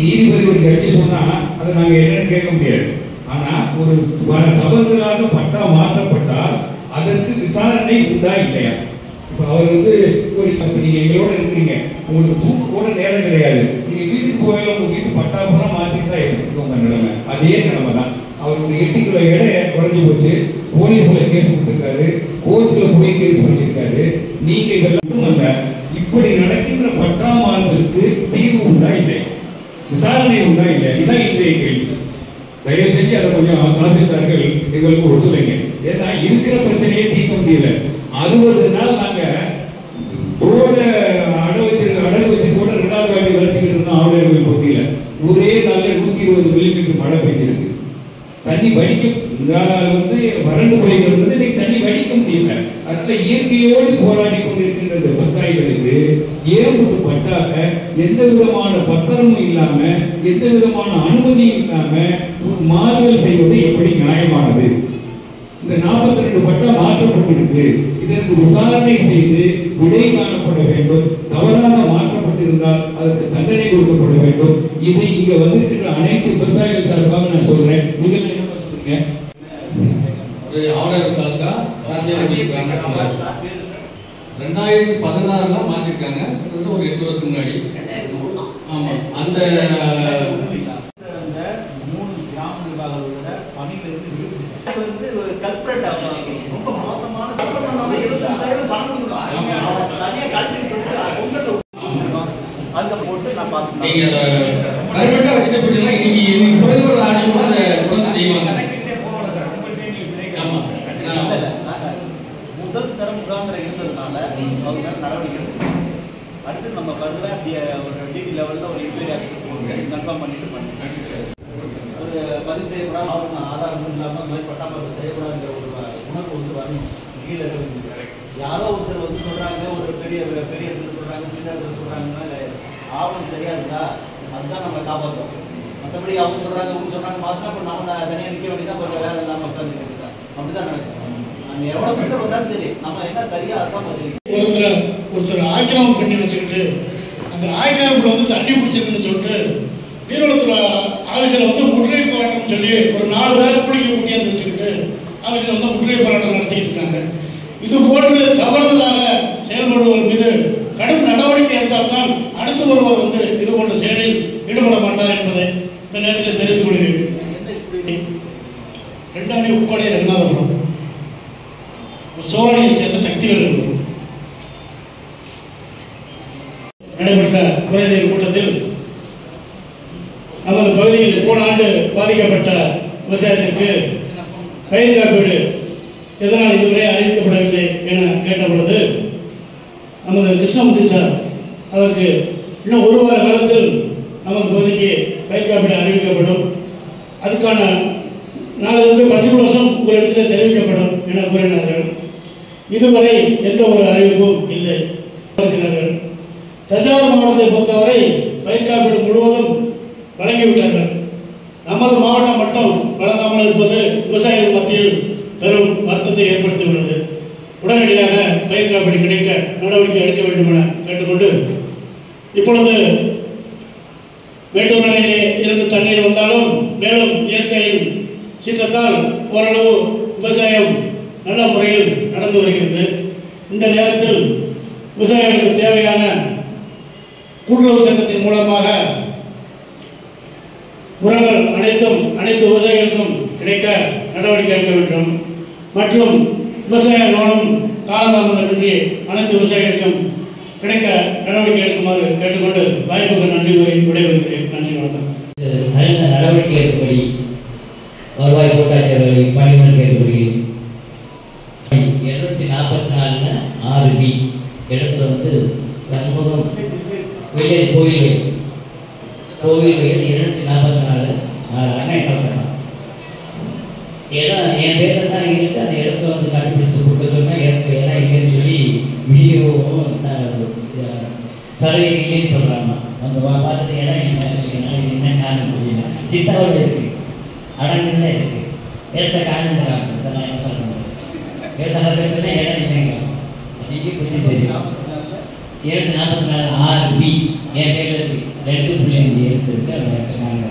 நீதிபதி ஒரு கட்சி சொன்னா அதை நாங்க என்னன்னு கேட்க முடியாது. ஆனா ஒரு தவறுதலாக பட்டா மாற்றப்பட்டால் அதற்கு விசாரணை உண்டா இல்லையா? இப்ப அவர் ஒரு நீங்க எங்களோட இருக்கிறீங்க, உங்களுக்கு தூக்கு கூட நேரம் கிடையாது, நீங்க வீட்டுக்கு போயில உங்க வீட்டு பட்டா பூரா மாத்திட்டு தான் இருக்கு உங்க நிலைமை. அதே நிலைமை தான். அவர் ஒரு 8 கிலோ எடை குறைஞ்சு போச்சு, போலீஸ்ல கேஸ் கொடுத்திருக்காரு, கோர்ட்ல போய் கேஸ் பண்ணிருக்காரு. நீங்க இதெல்லாம் மட்டுமல்ல, இப்படி நடக்கின்ற பட்டா மாற்றத்திற்கு தீர்வு உண்டா இல்லையா, விசாரணை உண்டா இல்லையா? இதான் இன்றைய கேள்வி. தயவு செஞ்சு அதை கொஞ்சம் தாசில்தார்கள் எங்களுக்கு ஒத்துழைங்க. ஏன்னா இருக்கிற பிரச்சனையே தீர்க்க முடியல. 60 நாள் நாங்க ரோட அடகு வச்சு கூட 2வது வாட்டி வரைச்சுக்கிட்டு இருந்தோம். ஆவுடையார்கோவில் பகுதியில் ஒரே நாள்ல 120 மில்லிமீட்டர் மழை பெய்திருக்கு. தண்ணி வடிக்க வறண்டு போய் இருந்தது, இன்னைக்கு தண்ணி வடிக்க முடியல. அதனால இயற்கையோடு போராடி கொண்டிருக்கின்ற இந்த விவசாயிகளுக்கு ஏற்பட்டு பட்டாக எந்த விதமான பத்திரமும் இல்லாம, எந்த விதமான அனுமதியும் இல்லாம மாறுதல் செய்வது எப்படி நியாயமானது? இந்த 42 பட்டா மாற்றப்பட்டிருக்கு. இதற்கு விசாரணை செய்து விடை காணப்பட வேண்டும். தவறாக மாற்றப்பட்டிருந்தால் அதற்கு தண்டனை கொடுக்கப்பட வேண்டும். இதை இங்க வந்திருக்கிற அனைத்து விவசாயிகள் சார்பாக நான் சொல்றேன். நீங்கள் என்ன சொல்றீங்க? ஒரு ஆர்டர் தாலுகா சாத்தியம் 2016 மாத்திருக்காங்க. ஒரு 8 வருஷத்துக்கு முன்னாடி. ஆமா, அந்த 3 கிராம நிர்வாகிகளோட பணியிலிருந்து கல்பரேட் ரொம்ப மோசமான சட்டமன்றம் 75% பணம் கொடுக்கணும். தனியா கல்பரேட் அந்த போட்டு நான் பார்த்தேன். நீங்க கல்பரேட்டா வச்சுட்டு போயிட்டீங்கன்னா இன்னைக்கு பிறகு ஒரு ஆடியோமா அதை தொடர்ந்து செய்வாங்க. ஆமா, முதல் தரம் முகாந்திரம் இருந்ததுனால அவங்க மேல நடவடிக்கை அடுத்து நம்ம ஃபர்தரா ஒரு டிடி லெவல்ல ஒரு இன்குயரி ஆக்ஷன் போட்டு கன்ஃபார்ம் பண்ணிட்டு ஒரு பதிவு செய்யக்கூடாது, ஆதாரம் இல்லாமல் அந்த மாதிரி பட்டாமரம் செய்யக்கூடாதுங்கிற ஒரு உணர்வு வரணும். கீழே யாரோ ஒருத்தர் சொல்றாங்க, ஒரு பெரிய இடத்துல சொல்றாங்க, சின்ன இடத்துல சொல்றாங்கன்னா ஆவணம் சரியா இருந்தா அதுதான் நம்ம காப்பாற்றோம். மற்றபடி அவங்க சொல்றாங்க மாத்திரம் அப்போ நம்ம தனியாக நிற்க வேண்டியதான், கொஞ்சம் வேலை இல்லாமல் உட்காந்து வேண்டியதான். அப்படிதான் நடக்கும். நம்ம எவ்வளோ பிரச்சனை வந்தாலும் சரி, நம்ம என்ன சரியா அதுதான் சரி. ஒருத்தர் ஆக்கிரமம் பண்ணி வச்சுக்கிட்டு அந்த ஆக்கிரமிப்புல தண்ணி பிடிச்சிருக்குன்னு சொல்லிட்டு நீர்வளத்துறை ஆஃபீஸில் முற்றுகை போராட்டம் சொல்லி ஒரு 4 பேரை குளிக்க முடியாது வச்சுக்கிட்டு ஆஃபீஸில் முற்றுகை போராட்டம் நடத்திட்டு இருக்காங்க. இது போன்று தவறுதலாக செயல்படுவதன் மீது கடும் நடவடிக்கை எடுத்தால் தான் அடுத்து ஒருவர் இது போன்ற செயலில் ஈடுபட மாட்டார் என்பதை இந்த நேரத்தில் தெரிவித்துக் கொள்கிறேன். 2 உட்கொடை ரங்கநாதபுரம் சோழனையை சேர்ந்த சக்திகள் நடைபெற்ற குறைதீர் கூட்டத்தில் நமது பகுதியில் போன ஆண்டு பாதிக்கப்பட்ட விவசாயத்திற்கு பயிர் காப்பீடு எதனால் இதுவரை அறிவிக்கப்படவில்லை என கேட்டபொழுது நமது கிருஷ்ணமூர்த்தி சார் அதற்கு இன்னும் 1 வார காலத்தில் நமது பகுதிக்கு பயிர் காப்பீடு அறிவிக்கப்படும், அதுக்கான நாளிலிருந்து 12 வருஷம் உங்களிடத்தில் தெரிவிக்கப்படும் என கூறினார்கள். இதுவரை எந்த ஒரு அறிவிப்பும் இல்லை. தஞ்சாவூர் மாவட்டத்தை பொறுத்தவரை பயிர் காப்பீடு முழுவதும் வழங்கிவிட்டார்கள். நமது மாவட்டம் மட்டும் வழங்காமல் இருப்பது விவசாயிகள் மத்தியில் பெரும் வருத்தத்தை ஏற்படுத்தியுள்ளது. உடனடியாக பயிர் காப்பீடு கிடைக்க நடவடிக்கை எடுக்க வேண்டும் என கேட்டுக்கொண்டு, இப்பொழுது மேட்டூர் அணையிலே இருந்து தண்ணீர் வந்தாலும் மேலும் இயற்கையின் சீற்றத்தால் ஓரளவு விவசாயம் நல்ல முறையில் நடந்து வருகிறது. இந்த நேரத்தில் விவசாயிகளுக்கு தேவையான கூட்டுறவு சங்கத்தின் மூலமாக உரங்கள் அனைத்து விவசாயிகளுக்கும் கிடைக்க நடவடிக்கை எடுக்க வேண்டும் மற்றும் விவசாய லோனும் காலதாமதமின்றி அனைத்து விவசாயிகளுக்கும் கிடைக்க நடவடிக்கை எடுக்குமாறு கேட்டுக்கொண்டு வாய்ப்புக்கு நன்றி கூறி விடைபெறுகிறேன். நன்றி, வணக்கம். நடவடிக்கை எடுக்கும்படி வருவாய் கூட்டாட்சியர்களை பணியுடன் கேட்டுக்கொள்கிறேன். 744 6B இடத்துல சண்முகம் வில்லேஜ் கோவில் 244 அண்ணன் இடம் என் பேரில் தான் இருக்கு. அந்த இடத்துல கண்டுபிடிச்சு கொடுக்க சொன்னால் எனக்கு இடம் இல்லைன்னு சொல்லி வீடியோவும் சர்வே இல்லைன்னு சொல்கிறாங்க. அந்த பார்த்துட்டு இடம் என்ன காரணம் புரியல. சித்தாவோட இருக்கு, அடங்குல இருக்கு, இடத்த காணுங்கிறாங்க. சார் நான் என்ன சொல்கிறேன், இடத்த சொன்னால் இடம் இல்லைங்க. நீங்கள் கொஞ்சம் தெரியும் 744 RB என் பேரில் இருக்கு 2.5 இயர்ஸ் இருக்குது அதை எடுத்துக்காங்க.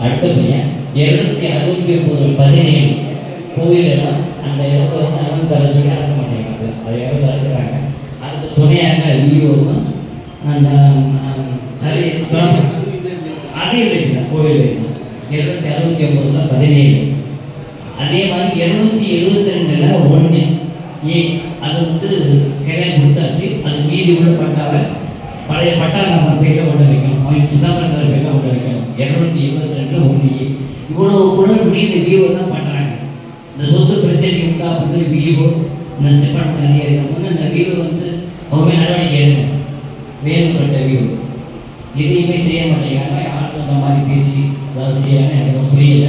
அடுத்த பையன் 269 கோவிலெல்லாம் அந்த இடத்த வந்து அவன் தர சொல்லி அடக்க மாட்டேங்கிறாங்க. அதை யாரும் தடுக்கிறாங்க. அதுக்கு துணையாக விஓவும் அந்த அதையும் வைக்கலாம் கோவில் வைக்கலாம் 769 17. அதே மாதிரி 272 1 ஏ அது வந்து கிளையம் கொடுத்தாச்சு. அது மீதி உள்ள பட்டாவை பழைய பட்டா நம்ம பேரில் கொண்டு வைக்கணும். அவன் சிதம்பரம் பேரில் கொண்டு வைக்கணும். 222 1 ஏ இவ்வளோ குளறுபடி இந்த விஓ தான் பண்ணுறாங்க. இந்த சொத்து பிரச்சனை உண்டா வந்து விஓ இந்த டிபார்ட்மெண்ட் அதிகாரிகள் வந்து இந்த விஓ வந்து அவங்க நடவடிக்கை எடுங்க. வேணுப்பட்ட விஓ எதையுமே செய்ய மாட்டேங்கிறாங்க. யாருக்கு அந்த மாதிரி பேசி அதாவது செய்யறாங்க எனக்கு புரியல.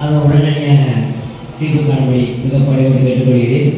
அதை உடனடியாக தீர்வு காணும்படி மிக பணியோடு கேட்டுக்கொள்கிறேன்.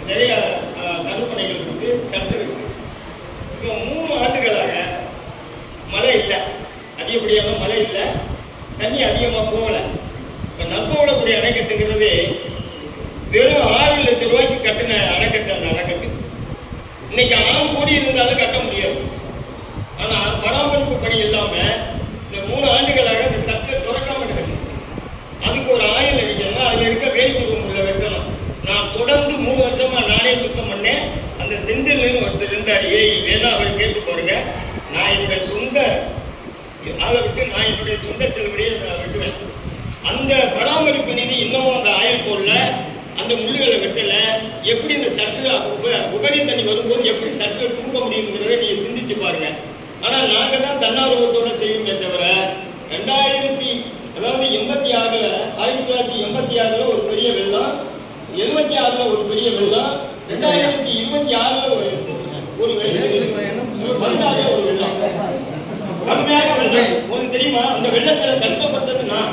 நிறைய தடுப்பணைகள் இருக்கு, சற்று இருக்கு. இப்போ 3 ஆண்டுகளாக மழை இல்லை, அதிகப்படியான மழை இல்லை, தண்ணி அதிகமாக போகலை. இப்போ நற்போலக்கூடிய அணைக்கட்டுங்கிறது வெறும் 6 லட்சம் ரூபாய்க்கு கட்டின அணைக்கட்டு. அந்த அணைக்கட்டு இன்னைக்கு 6 கோடி இருந்தாலும் கட்ட முடியாது. ஆனால் பராமரிப்பு பணி இல்லாமல் இந்த 3 ஆண்டுகளாக அந்த சட்டை துறக்காம கிடக்கு. அதுக்கு ஒரு ஆயில் அடிக்கணும், அதில் இருக்க வேலைக்குழுவும் உள்ள வைக்கணும். நான் தொடர்ந்து 3 வருஷமா நானே சுத்தம் பண்ணேன். அந்த செந்தில்னு ஒருத்தர் இருந்தார், வேணா அவர் கேட்டு பாருங்க. நான் என்னுடைய சொந்த ஆளை விட்டு நான் என்னுடைய சொந்த செலவுடைய விட்டுவேன். அந்த பராமரிப்பு நிதி இன்னமும் அந்த ஆயில் போடல, அந்த முள்ளுகளை வெட்டல. எப்படி இந்த சட்டில் உபரி தண்ணி வரும்போது எப்படி சட்டில் தூங்க முடியுங்கிறத நீங்க சிந்திச்சு பாருங்க. ஆனால் நாங்கள் தான் தன்னார்வத்தோட செய்வோமே தவிர 1986 ஒரு பெரிய வெள்ளம், 76 ஒரு பெரிய வெள்ளம், 2026 ஒரு வெள்ளம், 16 ஒரு வெள்ளம், கடுமையாக வெள்ளம். உங்களுக்கு தெரியுமா? அந்த வெள்ளத்தில் கஷ்டப்பட்டது நான்,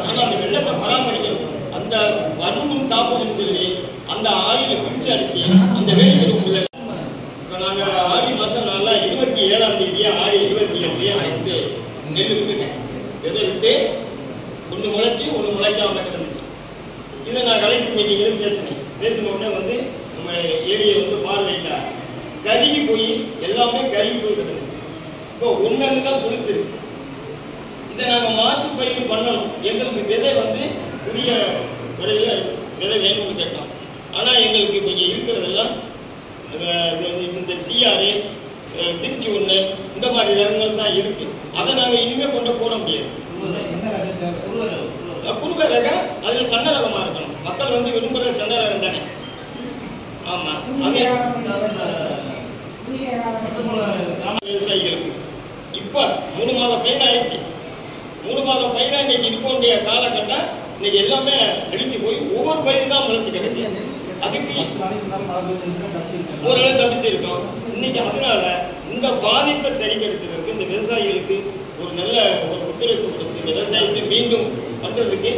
ஆனால் அந்த வெள்ளத்தை பராமரிக்கணும். அந்த வருமும் தாப்பமும் சொல்லி அந்த ஆறில பிடிச்சு அடிச்சு அந்த வேலைகளுக்குள்ள இப்போ நாங்கள் ஆடி மாதம் நல்லா 27ஆம் தேதி 6/27 வந்து நெல் விட்டுட்டேன். எதை விட்டு ஒன்று முளைச்சி ஒன்று முளைக்காம கிடந்துச்சு. இதை நான் கலெக்டர் மீட்டிங்கில் பேசின உடனே வந்து நம்ம ஏரியை வந்து பார்வையிட்டா கருகி போய் எல்லாமே கருகி போய் கிடந்துச்சு. இப்போ ஒன்று தான் கொடுத்துருக்கு. இதை நாங்கள் மாற்று பயிர் பண்ணணும். எங்களுக்கு விதை வந்து புதிய விதையில் விதை வேணும்னு கேட்டோம். ஆனால் எங்களுக்கு இப்போ இங்கே இருக்கிறதெல்லாம் இந்த சிஆர் திருச்சி 1 இந்த மாதிரி ரகங்கள் தான் இருக்கு. அதை நாங்கள் இனிமேல் கொண்டு போட முடியாது. குறுவை ரகம் அதில் சண்டை ரகமாக இருக்கணும். மக்கள் வந்து விரும்புகிற சண்டை ரகம் தானே. ஆமாம், அதே கிராம விவசாயிகளுக்கு இப்போ 3 மாத பயிர் ஆயிடுச்சு. 3 மாத பயிராக இன்னைக்கு இருக்க வேண்டிய காலகட்டம் இன்னைக்கு எல்லாமே அழிஞ்சு போய் ஒவ்வொரு பயிர் தான் முளைச்சு கிடக்கு. அதுக்கு ஓரளவு தப்பிச்சிருக்கோம் இன்னைக்கு. அதனால இந்த பாதிப்பை சரிப்படுத்துறதுக்கு இந்த விவசாயிகளுக்கு ஒரு நல்ல ஒரு ஒத்துழைப்பு கொடுத்து இந்த விவசாயத்தை மீண்டும் பண்றதுக்கு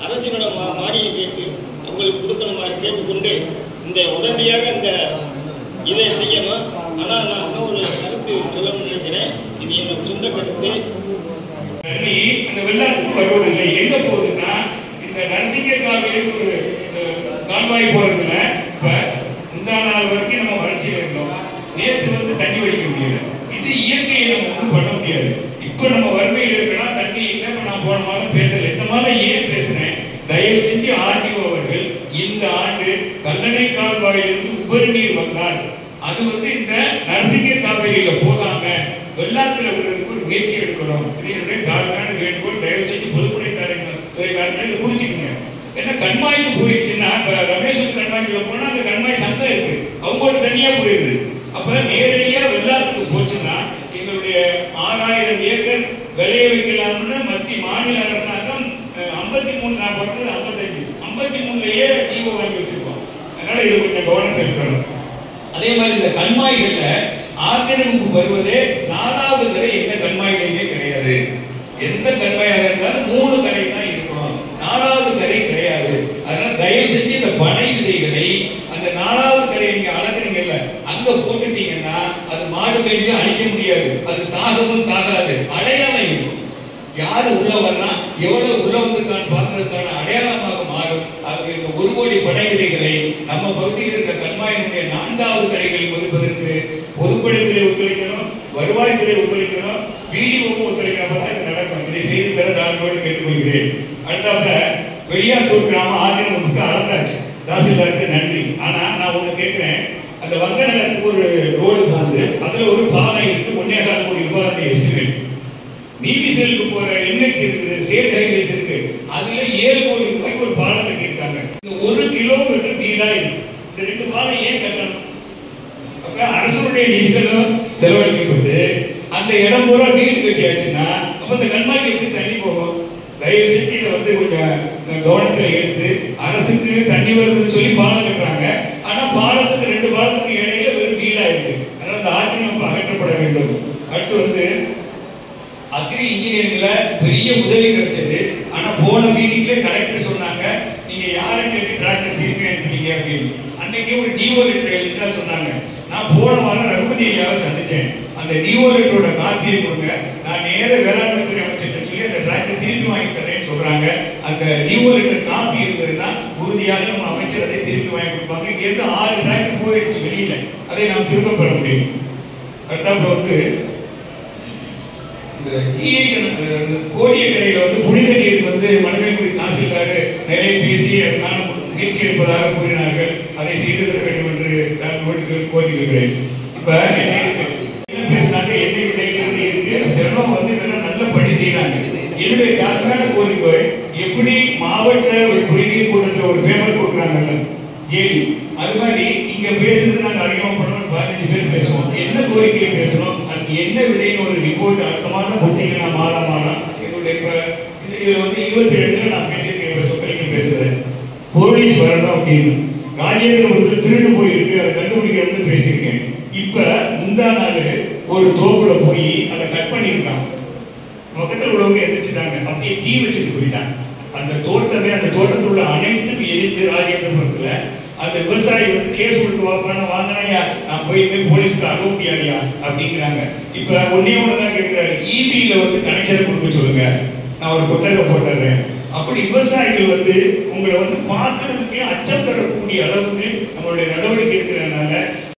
அரசினோட மானியை கேட்டு அவங்களுக்கு கொடுக்குற மாதிரி கேட்டுக்கொண்டு இந்த உடனடியாக இந்த இதை செய்யணும். ஆனால் நான் இன்னும் ஒரு கருத்து சொல்லணும்னு நினைக்கிறேன். இது என்னோட சொந்த கருத்து. அந்த வெள்ளத்துக்கு வருவதில்லை. எங்க போகுதுன்னா இந்த நரசிங்க கால்வாயில் ஒரு கால்வாய் போறதுல இப்ப முந்தா நாள் வரைக்கும் நம்ம வறட்சியில இருந்தோம். நேற்று வந்து தண்ணி வடிக்க முடியல. இது இயற்கையை நம்ம ஒன்றும் பண்ண முடியாது. இப்ப நம்ம வறுமையில் இருக்கலாம், தண்ணி இல்லை. இப்ப நான் போன மாதம் பேசல. இந்த மாதம் ஏன் பேசுனேன்? தயவு செஞ்சு ஆர்டிஓ அவர்கள் இந்த ஆண்டு கல்லணை கால்வாயிலிருந்து உபரி நீர் வந்தால் அது வந்து இந்த நரசிங்க கால்வாயில போகாம வெள்ளாத்துல விடுறதுக்கு ஒரு முயற்சி எடுக்கணும். இது என்னுடைய தாழ்மையான வேண்டுகோள். தயவு செஞ்சு பொதுப்படைத்துறைக்காரங்க இதை புரிஞ்சுக்குங்க. ஏன்னா கண்மாய்க்கு போயிடுச்சுன்னா இப்ப ரமேஷுக்கு கண்மாய்க்குள்ள போனா அந்த கண்மாய் சங்கம் இருக்கு, அவங்களோட தனியா போயிருது. அப்ப நேரடியா வெள்ளாத்துக்கு போச்சுன்னா எங்களுடைய 6000 ஏக்கர் விளைய வைக்கலாம்னு மத்திய மாநில அரசாங்கம் 53 நான் பிறந்தது 55 53லயே ஜீவோ வாங்கி வச்சிருக்கோம். அதனால இது கொஞ்சம் கவனம் செலுத்தணும். அதே மாதிரி இந்த கண்மாய்கள்ல ஆக்கிரமிப்பு வருவதே 4வது கரை எந்த கண்மாயிலையுமே கிடையாது. எந்த கண்மாயாக இருந்தாலும் 3 கரை தான் இருக்கும், 4வது கரை கிடையாது. அதனால தயவு செஞ்சு இந்த பனை விதைகளை அந்த 4வது கரையை நீங்க அளக்குறீங்கல்ல அங்க போட்டுட்டீங்கன்னா அது மாடு மேய்ச்சி அழிக்க முடியாது, அது சாகவும் சாகாது, அடையாளம் இருக்கும். யாரு உள்ள வரனா எவ்வளவு உள்ள வந்திருக்கான்னு பார்க்கறதுக்கான அடையாளமாக மாறும். அது இந்த 1 கோடி பனை விதைகளை நம்ம பகுதியில் இருக்க கண்மாயினுடைய 4வது கரைகளில் ஒதுப்பதற்கு பொதுப்படைத்துறை ஒத்துழைக்கணும், வருவாய்த்துறை ஒத்துழைக்கணும், வீடியோவும் ஒத்துழைக்கணும். அப்பதான் இது நடக்கும். இதை செய்து தர தாழ்மையோடு கேட்டுக்கொள்கிறேன். அடுத்தாப்ப வெளியாத்தூர் கிராம ஆக்கிரமிப்புக்கு அளந்தாச்சு, தாசில்தாருக்கு நன்றி. ஆனா நான் ஒண்ணு கேட்கிறேன், அந்த வங்கநகரத்துக்கு ஒரு ரோடு போகுது, அதுல ஒரு பாலம் இருக்கு, 1.25 கோடி ரூபாய் எஸ்டிமேட். பிபிசிஎலுக்கு போற என்ஹெச் இருக்குது, ஸ்டேட் ஹைவேஸ் இருக்கு, அதுல 7 கோடி ரூபாய்க்கு ஒரு பாலம் கட்டியிருக்காங்க. இந்த 1 கிலோமீட்டர் வீடா இருக்கு. இந்த 2 பாலம் ஏன் கட்டணும்? அப்ப அரசுடைய நிதிகளும் செலவழிக்கப்பட்டு அந்த இடம் பூரா வீடு கட்டியாச்சுன்னா அப்ப இந்த கண்மாய்க்கு எப்படி தண்ணி போகும்? தயவு செஞ்சு இதை வந்து கொஞ்சம் கவனத்தில் எடுத்து அரசுக்கு தண்ணி வருதுன்னு சொல்லி பாலம் கட்டுறாங்க. ஆனா பாலத்துக்கு 2 பாலத்துக்கு இடையில வெறும் வீடா இருக்கு. அதனால அந்த ஆக்கிரமிப்பு அகற்றப்பட வேண்டும். அடுத்து வந்து அக்ரி இன்ஜினியரிங்ல பெரிய உதவி கிடைச்சது. ஆனா போன மீட்டிங்ல கலெக்டர் சொன்னாங்க, நீங்க யாரை கேட்டு டிராக்டர் திருப்பி அனுப்பினீங்க அப்படின்னு. அன்னைக்கு ஒரு டிஓ லெட்டர் எழுதிட்டா சொன்னாங்க. நான் போன வாரம் ரகுபதி ஐயாவை சந்திச்சேன். அந்த டிஓ லெட்டரோட காப்பியை கொடுங்க, நான் நேர வேளாண்மை துறை அமைச்சர்கிட்ட சொல்லி அந்த டிராக்டர் திருப்பி வாங்கி தரேன்னு சொல்றாங்க. அந்த டிஓ லெட்டர் காப்பி இருந்ததுன்னா உறுதியாக நம்ம அமைச்சர் அதை திருப்பி வாங்கி கொடுப்பாங்க. இங்க 6 டிராக்டர் போயிடுச்சு வெளியில, அதை நாம் திரும்ப பெற முடியும். அடுத்தாப்புல வந்து கோடியக்கரையில வந்து புனித நீர் வந்து மணமேல்குடி தாசில்தார் நிறைய பேசி அதற்கான முயற்சி எடுப்பதாக கூறினார்கள். அதை செய்து தர வேண்டும் என்று கோரியிருக்கிறேன். இப்ப என்ன பேசினாங்க, எண்ணெய் விடைகிறது இருக்கு, செல்வம் வந்து இதெல்லாம் நல்ல படி செய்யறாங்க. என்னுடைய தாழ்மையான கோரிக்கை, எப்படி மாவட்ட குடிநீர் கூட்டத்தில் ஒரு பேப்பர் கொடுக்குறாங்கல்ல ஜேடி, அது மாதிரி இங்க பேசுறது நாங்க அதிகமாக பண்ணுவோம். 15 பேர் பேசுவோம். என்ன கோரிக்கையை பேசணும், அது என்ன விடைன்னு ஒரு ரிப்போர்ட் அடுத்த மாதம் கொடுத்தீங்கன்னா மாதம் எங்களுடைய இப்ப இதுல வந்து 22 நான் பேசியிருக்கேன். இப்ப தொக்கலிங்க பேசுறது போலீஸ் வரணும் அப்படின்னு ராஜேந்திரபுரத்தில் திருடு போயிருக்கு, அதை கண்டுபிடிக்கணும்னு பேசியிருக்கேன். இப்ப முந்தா நாள் ஒரு தோப்புல போய் அதை கட் பண்ணியிருக்காங்க. பக்கத்தில் உள்ளவங்க எதிர்த்துட்டாங்க, அப்படியே தீ வச்சுட்டு போயிட்டாங்க. அந்த தோட்டமே அந்த தோட்டத்தில் உள்ள அனைத்தும் எரிந்து ராஜேந்திரபுரத்துல அந்த விவசாயி வந்து கேஸ் கொடுத்து வாங்கினாயா, நான் போயிட்டு போலீஸ்க்கு அனுப்ப முடியாதியா அப்படிங்கிறாங்க. இப்ப ஒன்னே ஒண்ணுதான் கேட்கிறாரு, இபியில வந்து கனெக்ஷனை கொடுக்க சொல்லுங்க, நான் ஒரு கொட்டகை போட்டுறேன். அப்படி விவசாயிகள் வந்து உங்களை வந்து பார்க்கறதுக்கே அச்சம் தரக்கூடிய அளவுக்கு நம்மளுடைய நடவடிக்கை இருக்கிறதுனால